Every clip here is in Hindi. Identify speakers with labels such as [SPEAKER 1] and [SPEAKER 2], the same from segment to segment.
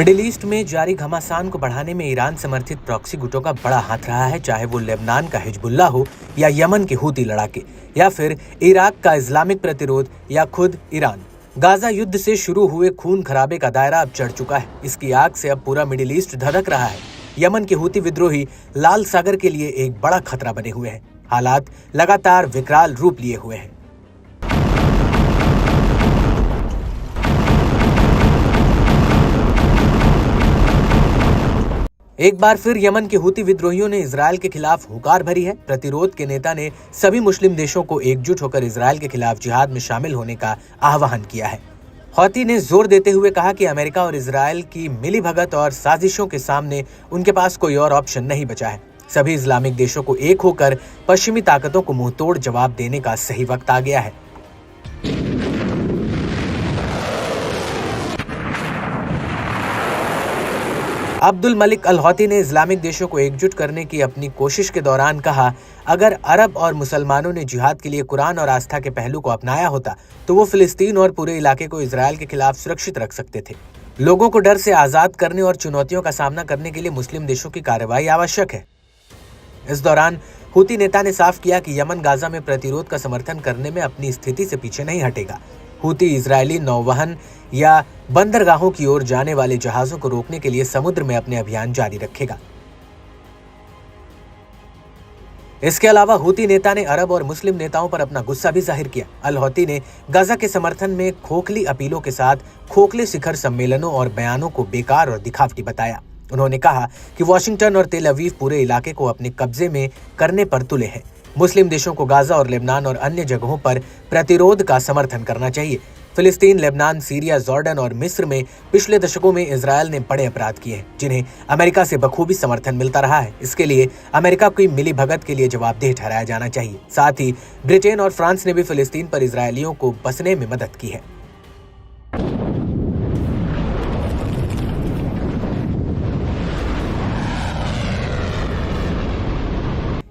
[SPEAKER 1] मिडिल ईस्ट में जारी घमासान को बढ़ाने में ईरान समर्थित प्रॉक्सी गुटों का बड़ा हाथ रहा है, चाहे वो लेबनान का हिजबुल्लाह हो या यमन के हूती लड़ाके या फिर इराक का इस्लामिक प्रतिरोध या खुद ईरान। गाजा युद्ध से शुरू हुए खून खराबे का दायरा अब चढ़ चुका है। इसकी आग से अब पूरा मिडिल ईस्ट धधक रहा है। यमन के हूती विद्रोही लाल सागर के लिए एक बड़ा खतरा बने हुए हैं। हालात लगातार विकराल रूप लिए हुए हैं। एक बार फिर यमन के हूती विद्रोहियों ने इजरायल के खिलाफ हुकार भरी है। प्रतिरोध के नेता ने सभी मुस्लिम देशों को एकजुट होकर इजरायल के खिलाफ जिहाद में शामिल होने का आह्वान किया है। हौती ने जोर देते हुए कहा कि अमेरिका और इजरायल की मिलीभगत और साजिशों के सामने उनके पास कोई और ऑप्शन नहीं बचा है। सभी इस्लामिक देशों को एक होकर पश्चिमी ताकतों को मुंहतोड़ जवाब देने का सही वक्त आ गया है। अब्दुल मलिक अल हौती ने इस्लामिक देशों को एकजुट करने की अपनी कोशिश के दौरान कहा, अगर अरब और मुसलमानों ने जिहाद के लिए कुरान और आस्था के पहलू को अपनाया होता तो वो फिलिस्तीन और पूरे इलाके को इजरायल के खिलाफ सुरक्षित रख सकते थे। लोगों को डर से आजाद करने और चुनौतियों का सामना करने के लिए मुस्लिम देशों की कार्रवाई आवश्यक है। इस दौरान हूती नेता ने साफ किया कि यमन गाजा में प्रतिरोध का समर्थन करने में अपनी स्थिति से पीछे नहीं हटेगा। हूती इजरायली नौवहन या बंदरगाहों की ओर जाने वाले जहाजों को रोकने के लिए समुद्र में अपने अभियान जारी रखेगा। इसके अलावा हूती नेता ने अरब और मुस्लिम नेताओं पर अपना गुस्सा भी जाहिर किया। अल हौती ने गाजा के समर्थन में खोखली अपीलों के साथ खोखले शिखर सम्मेलनों और बयानों को बेकार और दिखावटी बताया। उन्होंने कहा कि वाशिंगटन और तेल अवीव पूरे इलाके को अपने कब्जे में करने पर तुले हैं। मुस्लिम देशों को गाजा और लेबनान और अन्य जगहों पर प्रतिरोध का समर्थन करना चाहिए। फिलिस्तीन, लेबनान, सीरिया, जॉर्डन और मिस्र में पिछले दशकों में इजरायल ने बड़े अपराध किए हैं, जिन्हें अमेरिका से बखूबी समर्थन मिलता रहा है। इसके लिए अमेरिका की मिलीभगत के लिए जवाबदेह ठहराया जाना चाहिए। साथ ही ब्रिटेन और फ्रांस ने भी फिलिस्तीन पर इजरायलियों को बसने में मदद की है।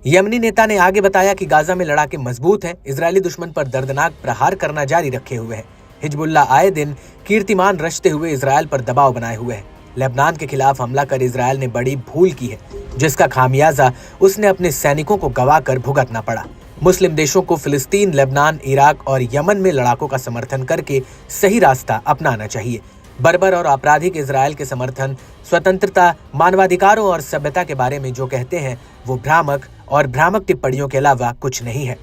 [SPEAKER 1] यमनी नेता ने आगे बताया कि गाजा में लड़ाके मजबूत हैं। इजरायली दुश्मन पर दर्दनाक प्रहार करना जारी रखे हुए है। हिजबुल्लाह आए दिन कीर्तिमान रचते हुए इजरायल पर दबाव बनाए हुए है। लेबनान के खिलाफ हमला कर इजरायल ने बड़ी भूल की है, जिसका खामियाजा उसने अपने सैनिकों को गंवाकर भुगतना पड़ा। मुस्लिम देशों को फिलिस्तीन, लेबनान, इराक और यमन में लड़ाकों का समर्थन करके सही रास्ता अपनाना चाहिए। बर्बर और आपराधिक इजरायल के समर्थन, स्वतंत्रता, मानवाधिकारों और सभ्यता के बारे में जो कहते हैं वो भ्रामक और भ्रामक टिप्पणियों के अलावा कुछ नहीं है।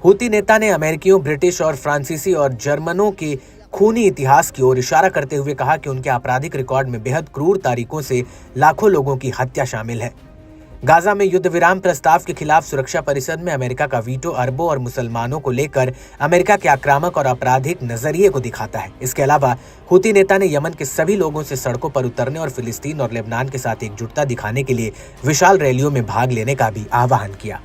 [SPEAKER 1] हूती नेता ने अमेरिकियों, ब्रिटिश और फ्रांसीसी और जर्मनों के खूनी इतिहास की ओर इशारा करते हुए कहा कि उनके आपराधिक रिकॉर्ड में बेहद क्रूर तरीकों से लाखों लोगों की हत्या शामिल है। गाजा में युद्ध विराम प्रस्ताव के खिलाफ सुरक्षा परिषद में अमेरिका का वीटो अरबों और मुसलमानों को लेकर अमेरिका के आक्रामक और आपराधिक नजरिए को दिखाता है। इसके अलावा हूती नेता ने यमन के सभी लोगों से सड़कों पर उतरने और फिलिस्तीन और लेबनान के साथ एकजुटता दिखाने के लिए विशाल रैलियों में भाग लेने का भी आह्वान किया।